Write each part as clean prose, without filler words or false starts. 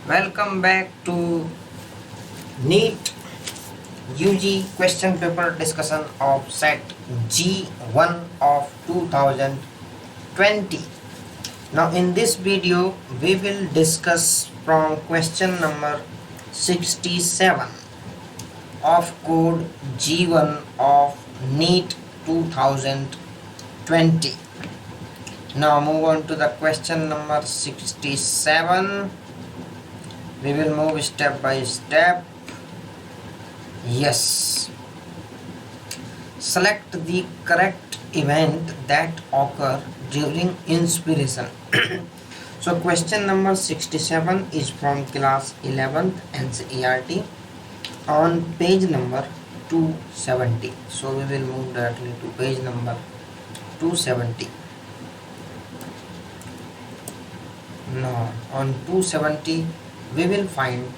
Welcome back to NEET UG question paper discussion of set G1 of 2020. Now in this video we will discuss from question number 67 of code G1 of NEET 2020. Now move on to the question number 67. We will move step by step. Yes. Select the correct event that occur during inspiration. So question number 67 is from class 11th NCERT on page number 270. So we will move directly to page number 270. Now on 270 we will find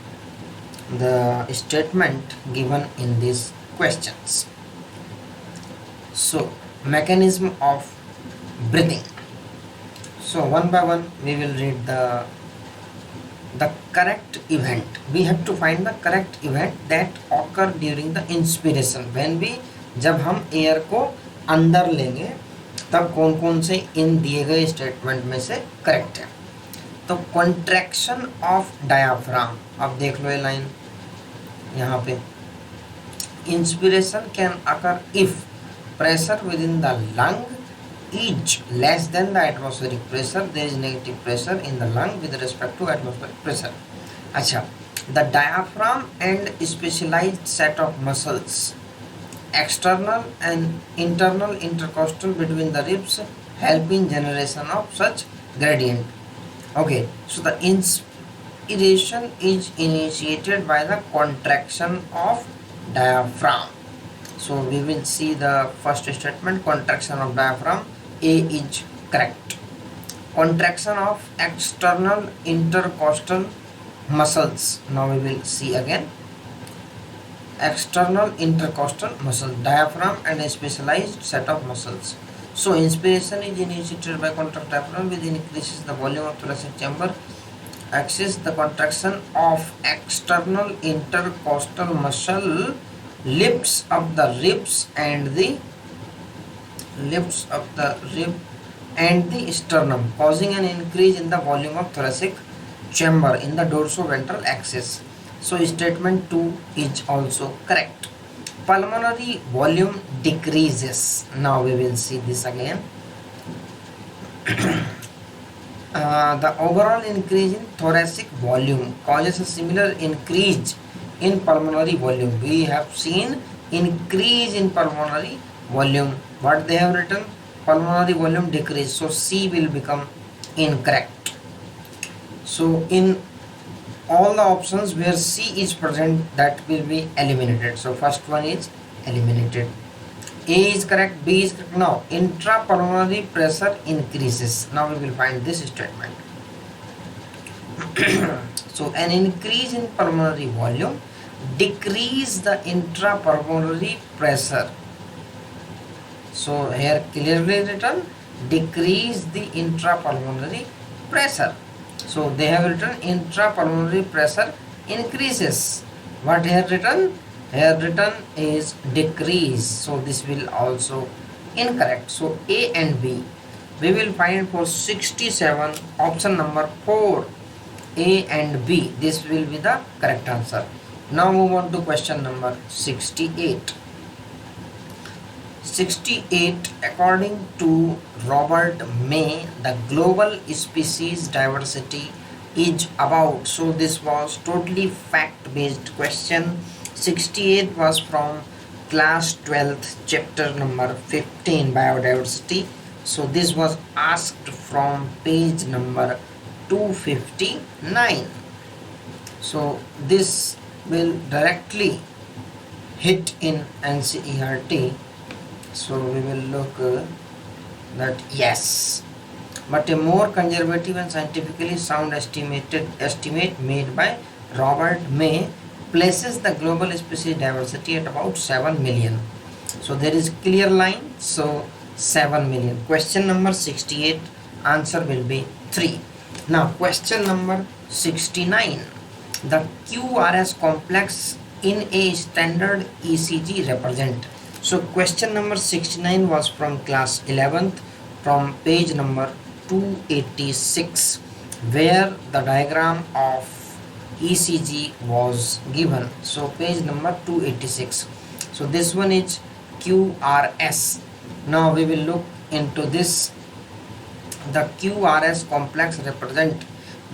the statement given in these questions. So mechanism of breathing. So one by one we will read the correct event. We have to find the correct event that occur during the inspiration. When we जब हम air को अंदर लेंगे तब कौन कौन से इन दिए गए स्टेटमेंट में से करेक्ट है. तो कॉन्ट्रैक्शन ऑफ डायाफ्राम, अब देख लो ये लाइन यहाँ पे. Inspiration can occur if pressure within the lung is less than the atmospheric pressure, there is negative pressure in the lung with respect to atmospheric pressure. अच्छा, the diaphragm and specialised set of muscles external and internal intercostal between the ribs help in generation of such gradient. Okay, so the inspiration is initiated by the contraction of diaphragm. So we will see the first statement, contraction of diaphragm. A is correct. Contraction of external intercostal muscles. Now we will see again. External intercostal muscle, diaphragm and a specialized set of muscles. So inspiration is initiated by contract diaphragm, which increases the volume of thoracic chamber, access the contraction of external intercostal muscle, lifts up the ribs and the sternum, causing an increase in the volume of thoracic chamber in the dorsoventral axis. So statement 2 is also correct. Pulmonary volume decreases. Now we will see this again. The overall increase in thoracic volume causes a similar increase in pulmonary volume. We have seen increase in pulmonary volume. What they have written? Pulmonary volume decrease. So C will become incorrect. So in all the options where C is present, that will be eliminated. So first one is eliminated. A is correct, B is correct. Now intrapulmonary pressure increases. Now we will find this statement. So an increase in pulmonary volume decrease the intrapulmonary pressure. So here clearly written decrease the intrapulmonary pressure. So they have written intrapulmonary pressure increases. What here written? Here written is decrease. So this will also incorrect. So A and B we will find for 67 option number 4, A and B. This will be the correct answer. Now move on to question number 68. 68, according to Robert May, the global species diversity is about. So this was totally fact based question. 68 was from class 12th chapter number 15, biodiversity. So this was asked from page number 259. So this will directly hit in NCERT. So we will look that yes, but a more conservative and scientifically sound estimate made by Robert May places the global species diversity at about 7 million. So there is clear line. So 7 million. Question number 68, answer will be 3. Now question number 69. the QRS complex in a standard ECG represent. So question number 69 was from class 11th from page number 286, where the diagram of ECG was given. So page number 286. So this one is QRS. Now we will look into this. The QRS complex represent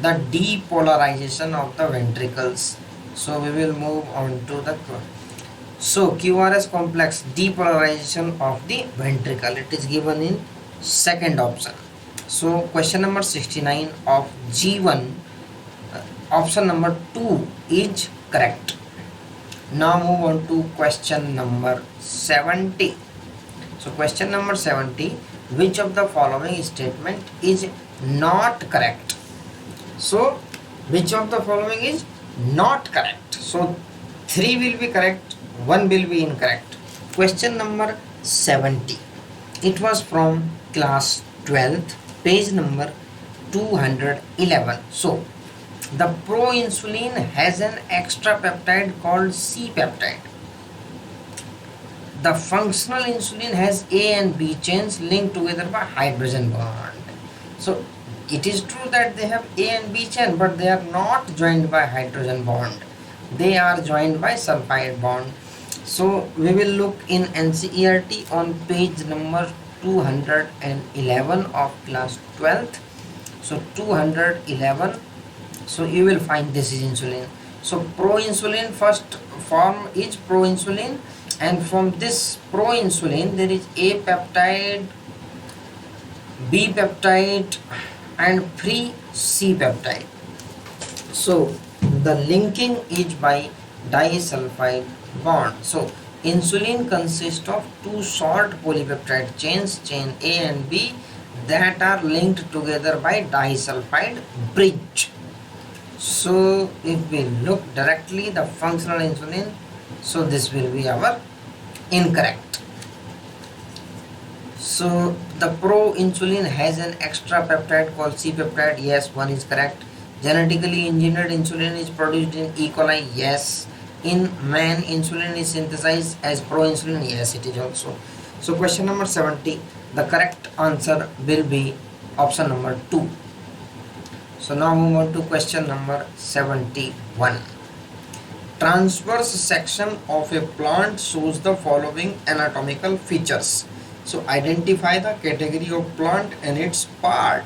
the depolarization of the ventricles. So we will move on to the QRS complex depolarization of the ventricle. It is given in second option. So question number 69 of G1, option number 2 is correct. Now move on to question number 70. So question number 70, which of the following statement is not correct? So which of the following is not correct? So 3 will be correct, 1 will be incorrect. Question number 70, it was from class 12th, page number 211. So the proinsulin has an extra peptide called C peptide. The functional insulin has A and B chains linked together by hydrogen bond. So it is true that they have A and B chain, but they are not joined by hydrogen bond. They are joined by sulfide bond. So we will look in NCERT on page number 211 of class 12th. So 211. So you will find this is insulin. So proinsulin, first form is proinsulin, and from this proinsulin there is A peptide, B peptide and free C peptide. So the linking is by disulfide bond. So insulin consists of two short polypeptide chains, chain A and B, that are linked together by disulfide bridge. So if we look directly the functional insulin, so this will be our incorrect. So the proinsulin has an extra peptide called C peptide. Yes, one is correct. Genetically engineered insulin is produced in E. coli. Yes. In man, insulin is synthesized as proinsulin. Yes, it is also. So question number 70, the correct answer will be option number 2. So now move on to question number 71. Transverse section of a plant shows the following anatomical features. So identify the category of plant and its part.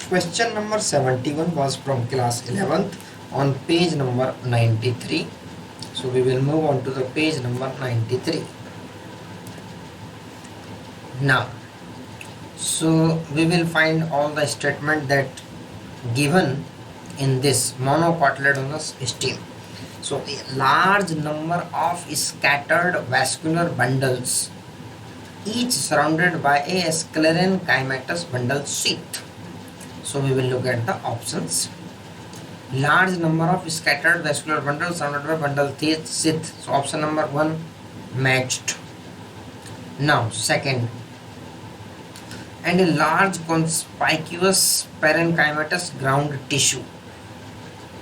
Question number 71 was from class 11th on page number 93. So we will move on to the page number 93. Now, so we will find all the statement that given in this monocotyledonous stem. So a large number of scattered vascular bundles, each surrounded by a sclerenchymatous bundle sheath. So we will look at the options. Large number of scattered vascular bundles surrounded by bundle sheath. So option number 1 matched. Now second, and a large conspicuous parenchymatous ground tissue.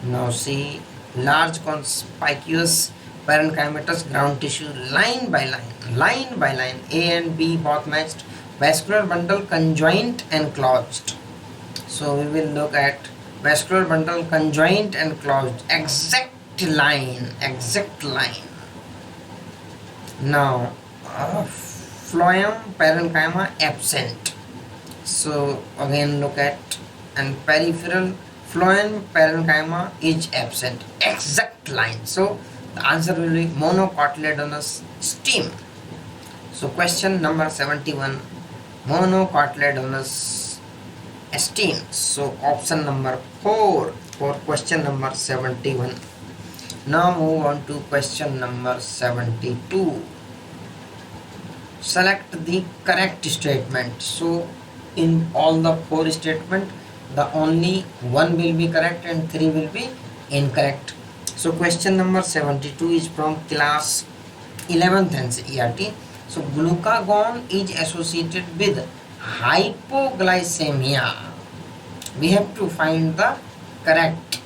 Now see, large conspicuous parenchymatous ground tissue, line by line, A and B both matched. Vascular bundle conjoint and closed. So we will look at vascular bundle conjoint and closed, exact line. Now phloem parenchyma absent. So again look at, and peripheral phloem parenchyma is absent, exact line. So the answer will be monocotyledonous stem. So question number 71, monocotyledonous stem. So option number 4 for question number 71. Now move on to question number 72. Select the correct statement. So in all the 4 statements, the only 1 will be correct and 3 will be incorrect. So question number 72 is from class 11th NCERT. So glucagon is associated with hypoglycemia. We have to find the correct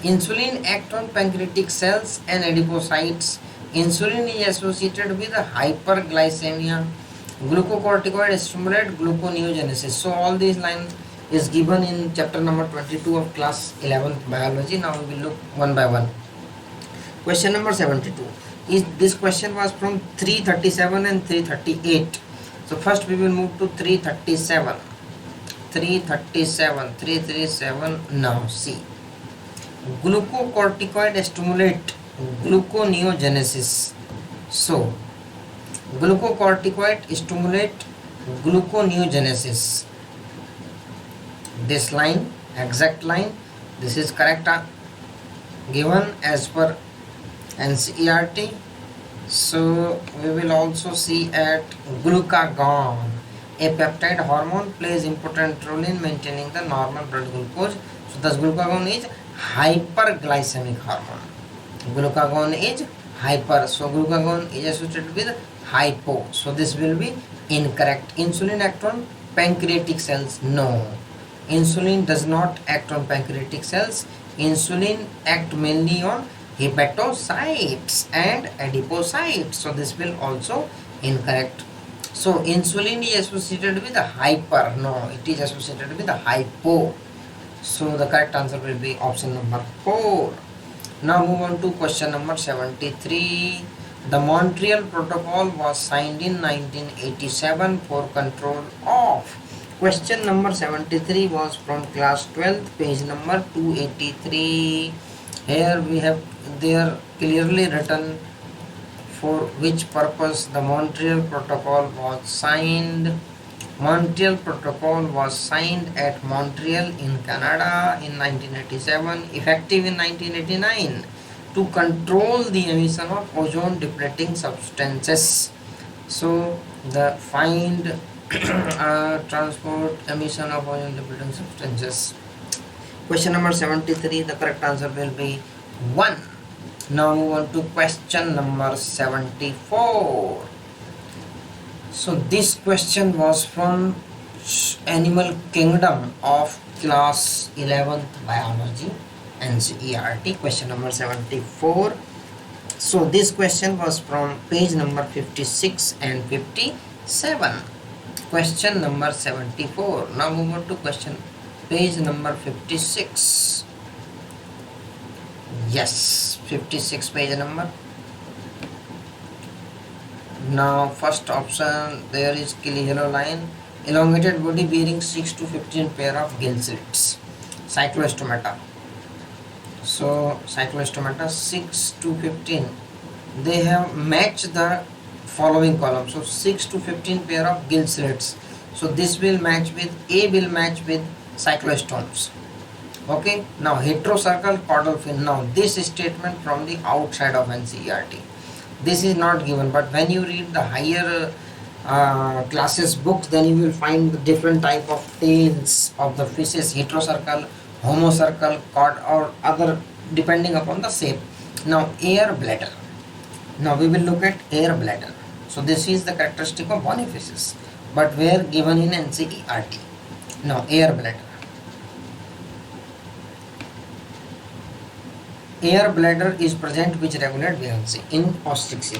Insulin act on pancreatic cells and adipocytes. Insulin is associated with hyperglycemia. Glucocorticoid stimulate gluconeogenesis. So all these lines is given in chapter number 22 of class 11th biology. Now we will look one by one. Question number 72. This question was from 337 and 338. So first we will move to 337. 337. Now see. Glucocorticoid stimulate gluconeogenesis. So glucocorticoid stimulate gluconeogenesis. This line, exact line, this is correct given as per NCERT. So we will also see at glucagon. A peptide hormone plays important role in maintaining the normal blood glucose. So thus glucagon is hyperglycemic hormone. Glucagon is hyper. So glucagon is associated with hypo. So this will be incorrect. Insulin act on pancreatic cells. No. Insulin does not act on pancreatic cells. Insulin act mainly on hepatocytes and adipocytes. So this will also incorrect. So insulin is associated with a hyper. No, it is associated with a hypo. So the correct answer will be option number 4. Now move on to question number 73. The Montreal Protocol was signed in 1987 for control of. Question number 73 was from class 12th, page number 283. Here we have there clearly written for which purpose the Montreal Protocol was signed. Montreal Protocol was signed at Montreal in Canada in 1987, effective in 1989, to control the emission of ozone depleting substances. So the find transport emission of ozone depleting substances. Question number 73, the correct answer will be 1. Now move on to question number 74. So this question was from Animal Kingdom of class 11th biology NCERT. Question number 74. So this question was from page number 56 and 57. Question number 74. Now move on to question page number 56. Yes, 56 page number. Now first option, there is clear yellow line. Elongated body bearing 6 to 15 pair of gill slits. Cyclostomata. So cyclostomata 6 to 15. They have matched the following column. So 6 to 15 pair of gill slits. So this will match with, A will match with cyclostomes. Okay. Now heterocircle caudal fin. Now this statement from the outside of NCERT. This is not given, but when you read the higher classes books, then you will find the different type of tails of the fishes, heterocircle, homocircle, cord, or other depending upon the shape. Now air bladder. Now we will look at air bladder. So this is the characteristic of bony fishes, but where given in NCERT. Now air bladder. Air bladder is present which regulate buoyancy in ostrich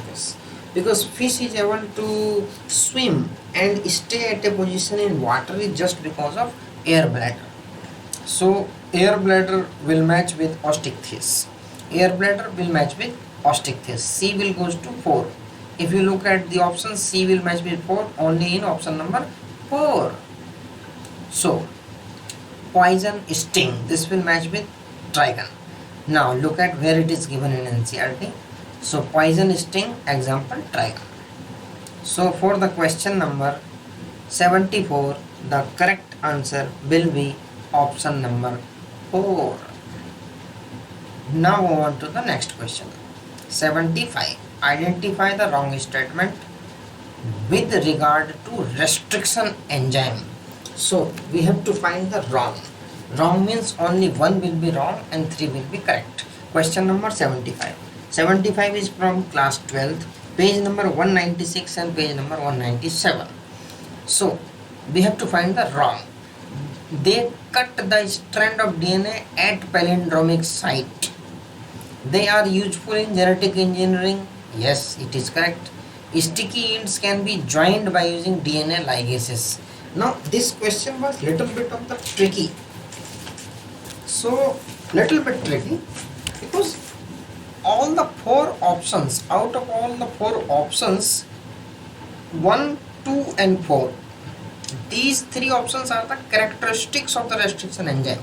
because fish is able to swim and stay at a position in water is just because of air bladder. So air bladder will match with ostrichthyes. Air bladder will match with ostrichthyes. C will goes to 4. If you look at the option, C will match with 4 only in option number 4. So poison sting, this will match with trigon. Now look at where it is given in NCERT. So poison sting, example trigon. So for the question number 74, the correct answer will be option number 4. Now move on to the next question. 75. Identify the wrong statement with regard to restriction enzyme. So we have to find the wrong. Wrong means only 1 will be wrong and 3 will be correct. Question number 75. 75 is from class 12th, page number 196 and page number 197. So we have to find the wrong. They cut the strand of DNA at palindromic site. They are useful in genetic engineering. Yes, it is correct. Sticky ends can be joined by using DNA ligases. Now, this question was little bit of the tricky. So, little bit tricky because all the four options, out of all the four options, 1, 2 and 4, these three options are the characteristics of the restriction enzyme.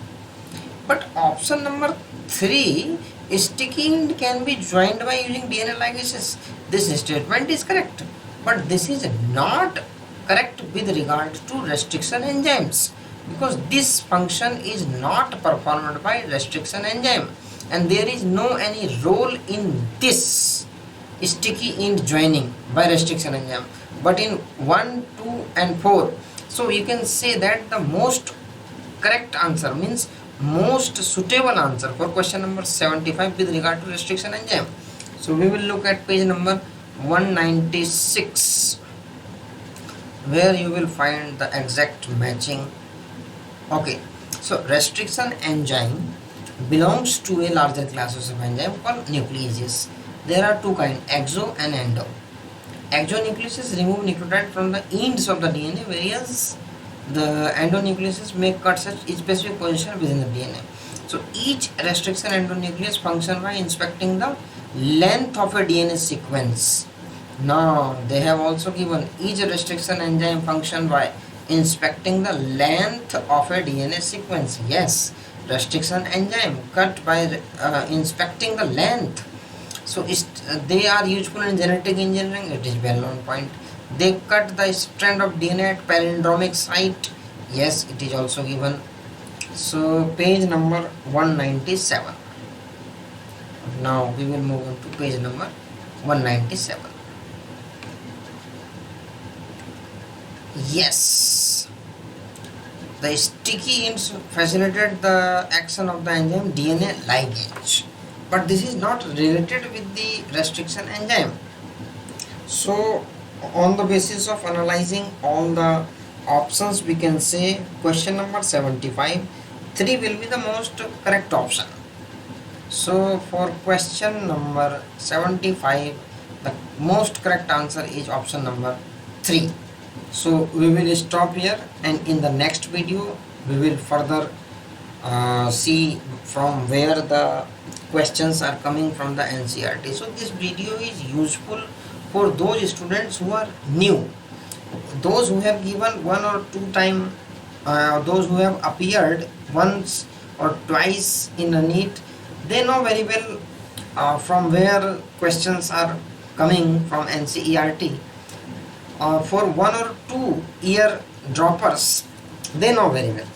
But option number 3, sticky end can be joined by using DNA ligases. This statement is correct, but this is not correct with regard to restriction enzymes, because this function is not performed by restriction enzyme, and there is no any role in this sticky end joining by restriction enzyme. But in 1, 2 and 4, so you can say that the most correct answer means most suitable answer for question number 75 with regard to restriction enzyme. So we will look at page number 196, where you will find the exact matching. Okay, so restriction enzyme belongs to a larger class of enzyme called nucleases. There are two kinds, exo and endo. Exonucleases remove nucleotide from the ends of the DNA, whereas the endonucleases may cut such specific position within the DNA. So each restriction endonuclease function by inspecting the length of a DNA sequence. Now they have also given each restriction enzyme function by inspecting the length of a DNA sequence. Yes, restriction enzyme cut by inspecting the length. So they are useful in genetic engineering. It is well known point. They cut the strand of DNA at palindromic site. Yes, it is also given. So page number 197. Now we will move on to page number 197. Yes, the sticky ends facilitate the action of the enzyme DNA ligase, but this is not related with the restriction enzyme. So on the basis of analyzing all the options, we can say question number 75, 3 will be the most correct option. So for question number 75, the most correct answer is option number 3. So we will stop here, and in the next video we will further see from where the questions are coming from the NCERT. So this video is useful for those students who are new, those who have given one or two time, those who have appeared once or twice in a NEET. They know very well from where questions are coming from NCERT. For 1 or 2 year droppers, they know very well.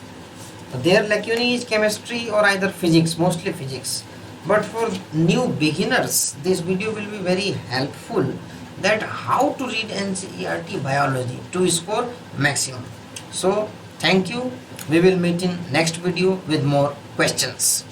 Their lacunae is chemistry or either physics, mostly physics. But for new beginners, this video will be very helpful, that how to read NCERT biology to score maximum. So thank you. We will meet in next video with more questions.